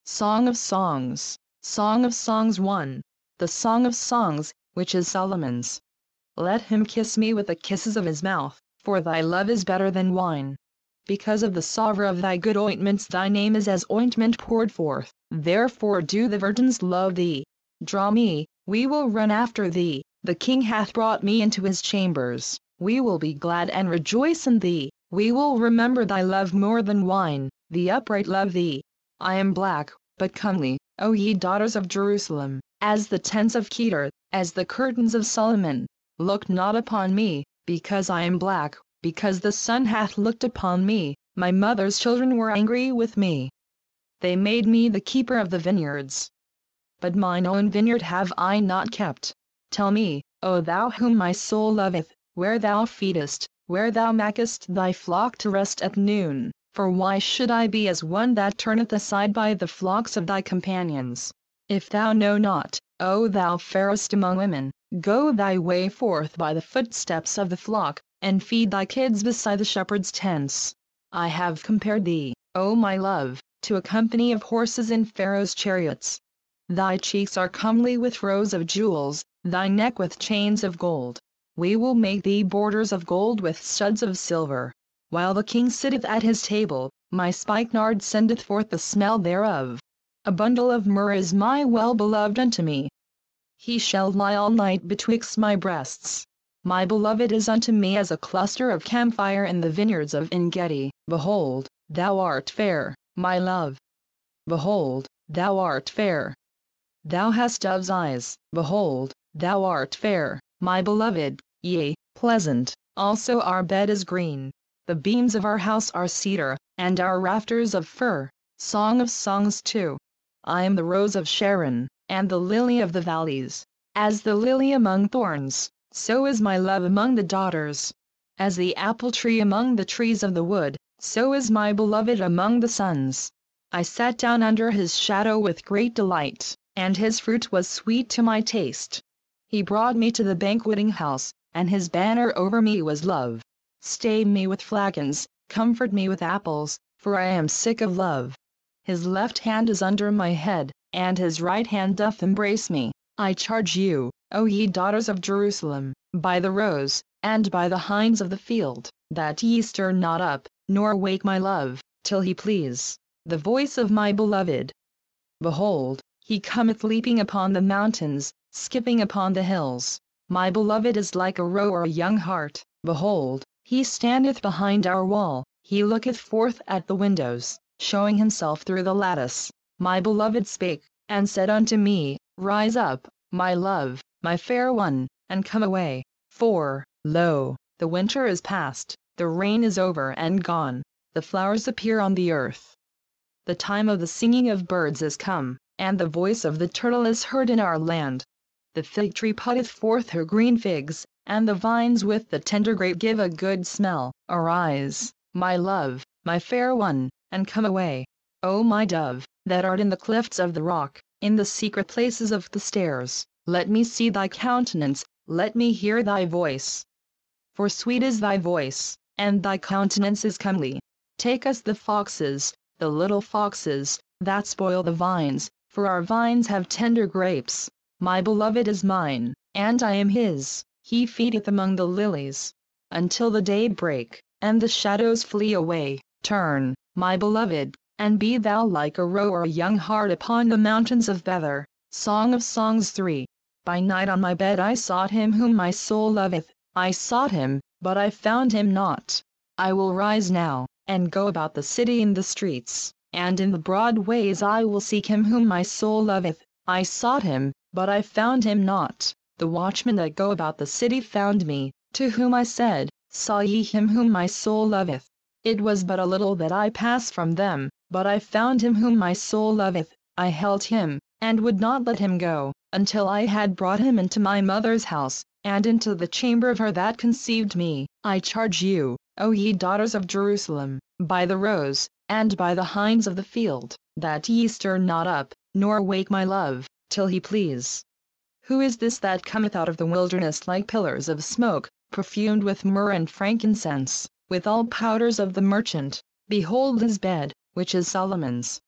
Song of Songs. Song of Songs 1. The Song of Songs, which is Solomon's. Let him kiss me with the kisses of his mouth, for thy love is better than wine. Because of the savour of thy good ointments thy name is as ointment poured forth, therefore do the virgins love thee. Draw me, we will run after thee, the king hath brought me into his chambers, we will be glad and rejoice in thee, we will remember thy love more than wine, the upright love thee. I am black, but comely, O ye daughters of Jerusalem, as the tents of Kedar, as the curtains of Solomon. Look not upon me, because I am black, because the sun hath looked upon me, my mother's children were angry with me. They made me the keeper of the vineyards. But mine own vineyard have I not kept. Tell me, O thou whom my soul loveth, where thou feedest, where thou makest thy flock to rest at noon, for why should I be as one that turneth aside by the flocks of thy companions? If thou know not, O thou fairest among women, go thy way forth by the footsteps of the flock, and feed thy kids beside the shepherd's tents. I have compared thee, O my love, to a company of horses in Pharaoh's chariots. Thy cheeks are comely with rows of jewels, thy neck with chains of gold. We will make thee borders of gold with studs of silver. While the king sitteth at his table, my spikenard sendeth forth the smell thereof. A bundle of myrrh is my well-beloved unto me. He shall lie all night betwixt my breasts. My beloved is unto me as a cluster of camphire in the vineyards of En-gedi. Behold, thou art fair, my love. Behold, thou art fair. Thou hast dove's eyes. Behold, thou art fair, my beloved, yea, pleasant. Also our bed is green. The beams of our house are cedar, and our rafters of fir. Song of Songs 2. I am the rose of Sharon, and the lily of the valleys. As the lily among thorns, so is my love among the daughters. As the apple tree among the trees of the wood, so is my beloved among the sons. I sat down under his shadow with great delight, and his fruit was sweet to my taste. He brought me to the banqueting house, and his banner over me was love. Stay me with flagons, comfort me with apples, for I am sick of love. His left hand is under my head, and his right hand doth embrace me. I charge you, O ye daughters of Jerusalem, by the roes, and by the hinds of the field, that ye stir not up, nor wake my love, till he please, the voice of my beloved. Behold, he cometh leaping upon the mountains, skipping upon the hills. My beloved is like a roe or a young hart. Behold, he standeth behind our wall, he looketh forth at the windows, showing himself through the lattice. My beloved spake, and said unto me, Rise up, my love, my fair one, and come away. For, lo, the winter is past, the rain is over and gone, the flowers appear on the earth. The time of the singing of birds is come, and the voice of the turtle is heard in our land. The fig tree putteth forth her green figs, and the vines with the tender grape give a good smell. Arise, my love, my fair one, and come away. O my dove, that art in the clefts of the rock, in the secret places of the stairs, let me see thy countenance, let me hear thy voice. For sweet is thy voice, and thy countenance is comely. Take us the foxes, the little foxes, that spoil the vines, for our vines have tender grapes. My beloved is mine, and I am his, he feedeth among the lilies. Until the day break, and the shadows flee away, turn, my beloved, and be thou like a roe or a young hart upon the mountains of Bether. Song of Songs 3. By night on my bed I sought him whom my soul loveth, I sought him, but I found him not. I will rise now, and go about the city in the streets, and in the broad ways I will seek him whom my soul loveth. I sought him, but I found him not. The watchmen that go about the city found me, to whom I said, Saw ye him whom my soul loveth? It was but a little that I passed from them, but I found him whom my soul loveth. I held him, and would not let him go, until I had brought him into my mother's house, and into the chamber of her that conceived me. I charge you, O ye daughters of Jerusalem, by the roes, and by the hinds of the field, that ye stir not up, nor wake my love, till he please. Who is this that cometh out of the wilderness like pillars of smoke, perfumed with myrrh and frankincense, with all powders of the merchant? Behold his bed, which is Solomon's.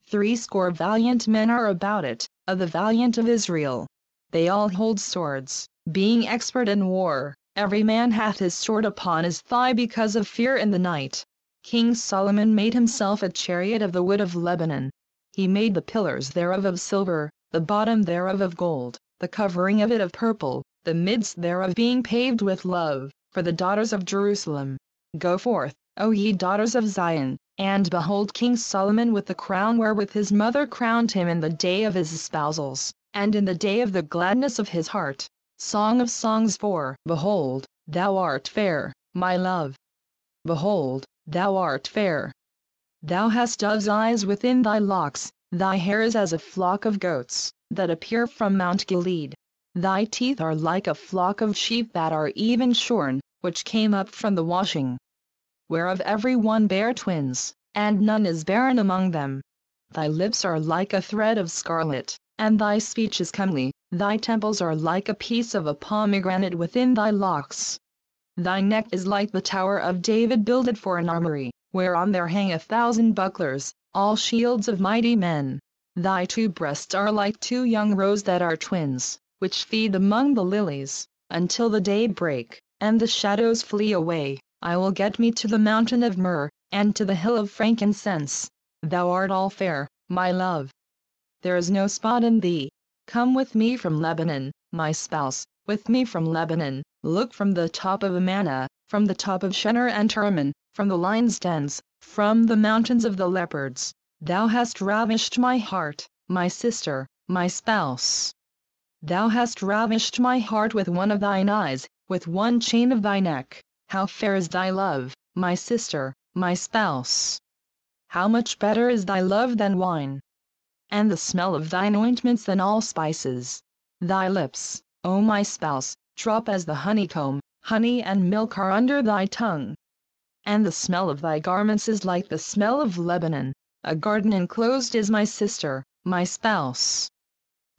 Threescore valiant men are about it, of the valiant of Israel. They all hold swords, being expert in war. Every man hath his sword upon his thigh because of fear in the night. King Solomon made himself a chariot of the wood of Lebanon. He made the pillars thereof of silver, the bottom thereof of gold, the covering of it of purple, the midst thereof being paved with love, for the daughters of Jerusalem. Go forth, O ye daughters of Zion, and behold King Solomon with the crown wherewith his mother crowned him in the day of his espousals, and in the day of the gladness of his heart. Song of Songs 4. Behold, thou art fair, my love. Behold, thou art fair. Thou hast dove's eyes within thy locks, thy hair is as a flock of goats, that appear from Mount Gilead. Thy teeth are like a flock of sheep that are even shorn, which came up from the washing, whereof every one bare twins, and none is barren among them. Thy lips are like a thread of scarlet, and thy speech is comely, thy temples are like a piece of a pomegranate within thy locks. Thy neck is like the tower of David builded for an armory, whereon there hang 1,000 bucklers, all shields of mighty men. Thy two breasts are like two young roes that are twins, which feed among the lilies, until the day break, and the shadows flee away. I will get me to the mountain of myrrh, and to the hill of frankincense. Thou art all fair, my love. There is no spot in thee. Come with me from Lebanon, my spouse, with me from Lebanon. Look from the top of Amana, from the top of Shenner and Hermon, from the lion's dens, from the mountains of the leopards. Thou hast ravished my heart, my sister, my spouse. Thou hast ravished my heart with one of thine eyes, with one chain of thy neck. How fair is thy love, my sister, my spouse! How much better is thy love than wine, and the smell of thine ointments than all spices. Thy lips, O my spouse, drop as the honeycomb, honey and milk are under thy tongue. And the smell of thy garments is like the smell of Lebanon. A garden enclosed is my sister, my spouse.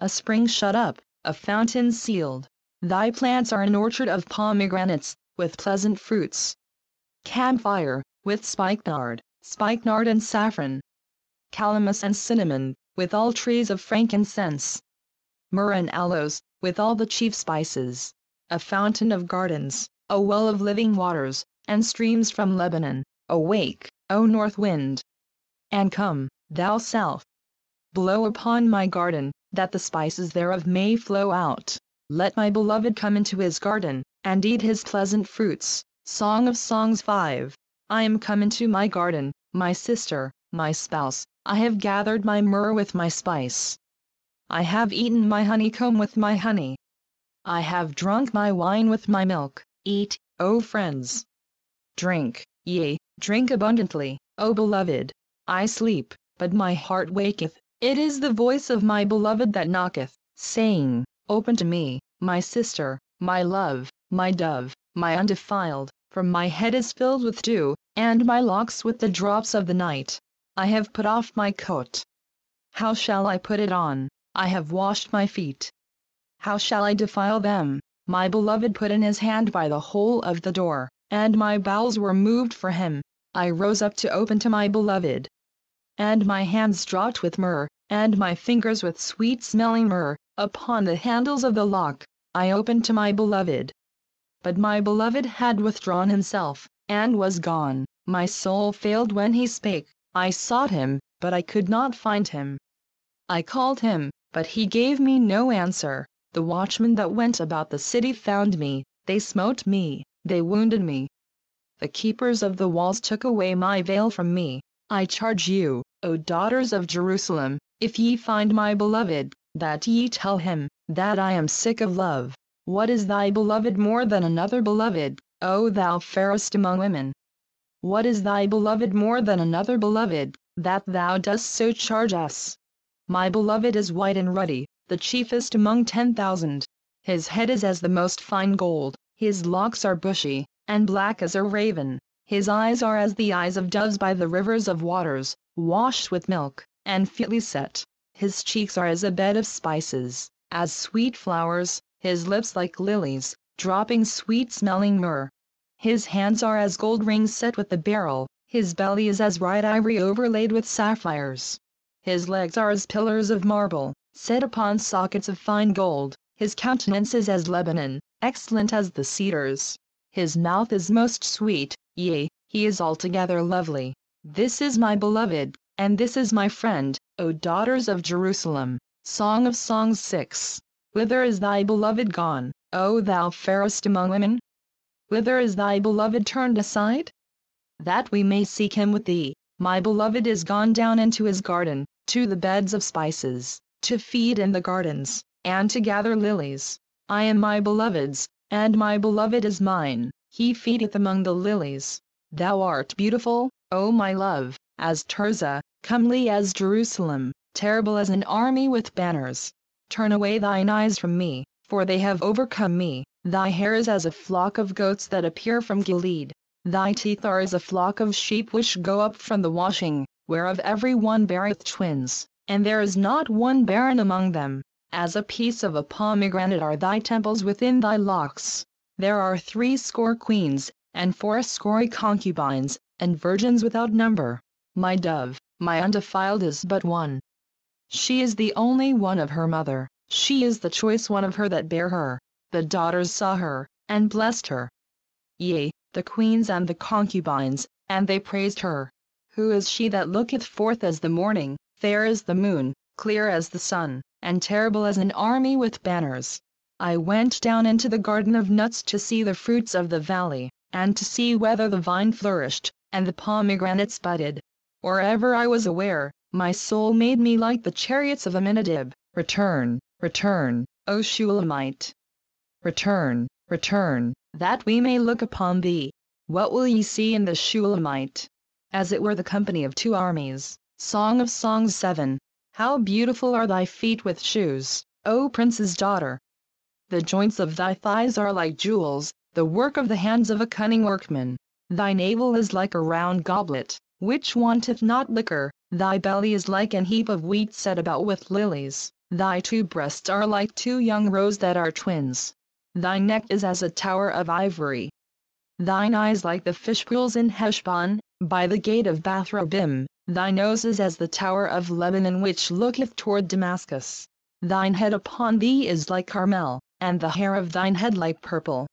A spring shut up, a fountain sealed. Thy plants are an orchard of pomegranates, with pleasant fruits. Camphire, with spikenard and saffron. Calamus and cinnamon, with all trees of frankincense. Myrrh and aloes, with all the chief spices. A fountain of gardens, a well of living waters, and streams from Lebanon. Awake, O north wind! And come, thou south. Blow upon my garden, that the spices thereof may flow out. Let my beloved come into his garden, and eat his pleasant fruits. Song of Songs 5. I am come into my garden, my sister, my spouse. I have gathered my myrrh with my spice. I have eaten my honeycomb with my honey. I have drunk my wine with my milk. Eat, O friends. Drink, yea, drink abundantly, O beloved. I sleep, but my heart waketh. It is the voice of my beloved that knocketh, saying, Open to me, my sister, my love, my dove, my undefiled, for my head is filled with dew, and my locks with the drops of the night. I have put off my coat. How shall I put it on? I have washed my feet. How shall I defile them? My beloved put in his hand by the hole of the door, and my bowels were moved for him. I rose up to open to my beloved. And my hands dropped with myrrh, and my fingers with sweet-smelling myrrh, upon the handles of the lock. I opened to my beloved. But my beloved had withdrawn himself, and was gone. My soul failed when he spake. I sought him, but I could not find him. I called him, but he gave me no answer. The watchmen that went about the city found me. They smote me, they wounded me. The keepers of the walls took away my veil from me. I charge you, O daughters of Jerusalem, if ye find my beloved, that ye tell him, that I am sick of love. What is thy beloved more than another beloved, O thou fairest among women? What is thy beloved more than another beloved, that thou dost so charge us? My beloved is white and ruddy, the chiefest among 10,000. His head is as the most fine gold, his locks are bushy, and black as a raven. His eyes are as the eyes of doves by the rivers of waters, washed with milk, and fitly set. His cheeks are as a bed of spices, as sweet flowers, his lips like lilies, dropping sweet-smelling myrrh. His hands are as gold rings set with a beryl, his belly is as bright ivory overlaid with sapphires. His legs are as pillars of marble, set upon sockets of fine gold. His countenance is as Lebanon, excellent as the cedars. His mouth is most sweet, yea, he is altogether lovely. This is my beloved, and this is my friend, O daughters of Jerusalem. Song of Songs 6. Whither is thy beloved gone, O thou fairest among women? Whither is thy beloved turned aside? That we may seek him with thee. My beloved is gone down into his garden, to the beds of spices, to feed in the gardens, and to gather lilies. I am my beloved's, and my beloved is mine, he feedeth among the lilies. Thou art beautiful, O my love, as Tirzah, comely as Jerusalem, terrible as an army with banners. Turn away thine eyes from me, for they have overcome me. Thy hair is as a flock of goats that appear from Gilead. Thy teeth are as a flock of sheep which go up from the washing, whereof every one beareth twins, and there is not one barren among them. As a piece of a pomegranate are thy temples within thy locks. There are 80 queens, and 80 concubines, and virgins without number. My dove, my undefiled is but one. She is the only one of her mother, she is the choice one of her that bare her. The daughters saw her, and blessed her. Yea, the queens and the concubines, and they praised her. Who is she that looketh forth as the morning, fair as the moon, clear as the sun, and terrible as an army with banners? I went down into the garden of nuts to see the fruits of the valley, and to see whether the vine flourished, and the pomegranates budded. Or ever I was aware, my soul made me like the chariots of Amminadab. Return, return, O Shulamite. Return, return, that we may look upon thee. What will ye see in the Shulamite? As it were the company of 2 armies. Song of Songs 7. How beautiful are thy feet with shoes, O prince's daughter! The joints of thy thighs are like jewels, the work of the hands of a cunning workman. Thy navel is like a round goblet, which wanteth not liquor. Thy belly is like an heap of wheat set about with lilies. Thy 2 breasts are like 2 young roes that are twins. Thy neck is as a tower of ivory. Thine eyes like the fishpools in Heshbon, by the gate of Bath-rabbim. Thy nose is as the tower of Lebanon which looketh toward Damascus. Thine head upon thee is like Carmel, and the hair of thine head like purple.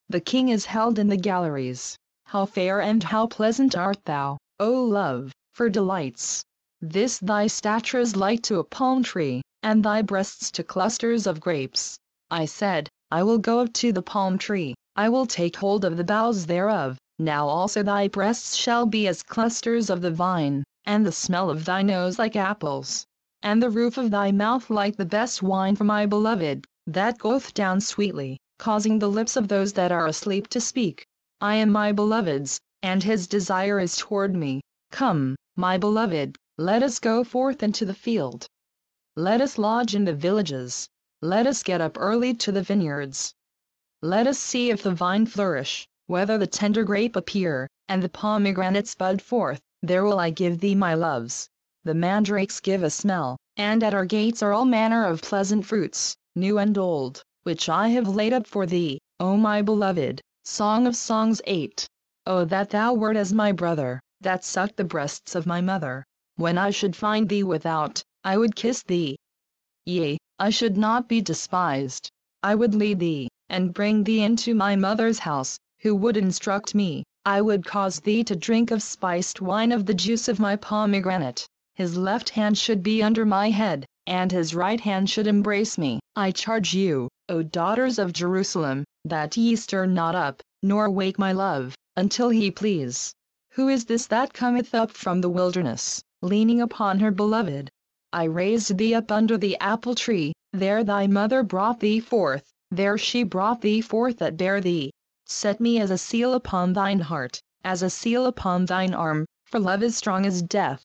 The king is held in the galleries. How fair and how pleasant art thou, O love, for delights! This thy stature is like to a palm tree, and thy breasts to clusters of grapes. I said, I will go up to the palm tree, I will take hold of the boughs thereof. Now also thy breasts shall be as clusters of the vine, and the smell of thy nose like apples, and the roof of thy mouth like the best wine for my beloved, that goeth down sweetly, causing the lips of those that are asleep to speak. I am my beloved's, and his desire is toward me. Come, my beloved, let us go forth into the field. Let us lodge in the villages. Let us get up early to the vineyards. Let us see if the vine flourish, whether the tender grape appear, and the pomegranates bud forth. There will I give thee my loves. The mandrakes give a smell, and at our gates are all manner of pleasant fruits, new and old, which I have laid up for thee, O my beloved. Song of Songs 8. O that thou wert as my brother, that sucked the breasts of my mother. When I should find thee without, I would kiss thee. Yea, I should not be despised. I would lead thee, and bring thee into my mother's house, who would instruct me. I would cause thee to drink of spiced wine of the juice of my pomegranate. His left hand should be under my head, and his right hand should embrace me. I charge you, O daughters of Jerusalem, that ye stir not up, nor wake my love, until he please. Who is this that cometh up from the wilderness, leaning upon her beloved? I raised thee up under the apple tree, there thy mother brought thee forth, there she brought thee forth that bare thee. Set me as a seal upon thine heart, as a seal upon thine arm, for love is strong as death.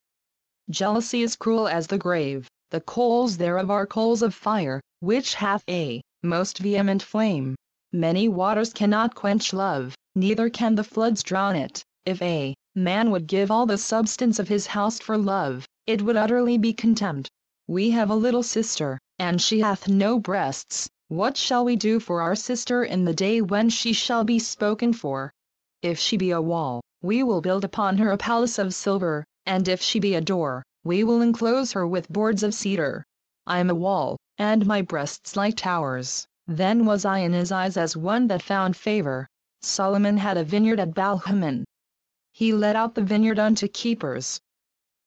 Jealousy is cruel as the grave, the coals thereof are coals of fire, which hath a most vehement flame. Many waters cannot quench love, neither can the floods drown it. If a man would give all the substance of his house for love, it would utterly be contemned. We have a little sister, and she hath no breasts. What shall we do for our sister in the day when she shall be spoken for? If she be a wall, we will build upon her a palace of silver, and if she be a door, We will enclose her with boards of cedar. I am a wall, and my breasts like towers. Then was I in his eyes as one that found favor. Solomon had a vineyard at Baal-hamon. He let out the vineyard unto keepers.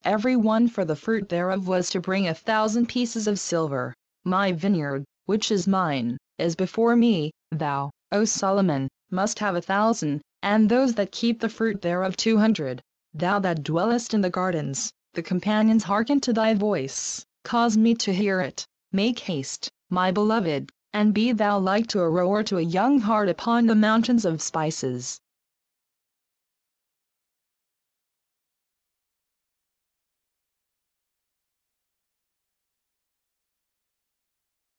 Every one for the fruit thereof was to bring 1,000 pieces of silver. My vineyard, which is mine, is before me. Thou, O Solomon, must have 1,000, and those that keep the fruit thereof 200. Thou that dwellest in the gardens, the companions hearken to thy voice. Cause me to hear it. Make haste, my beloved, and be thou like to a roe or to a young hart upon the mountains of spices.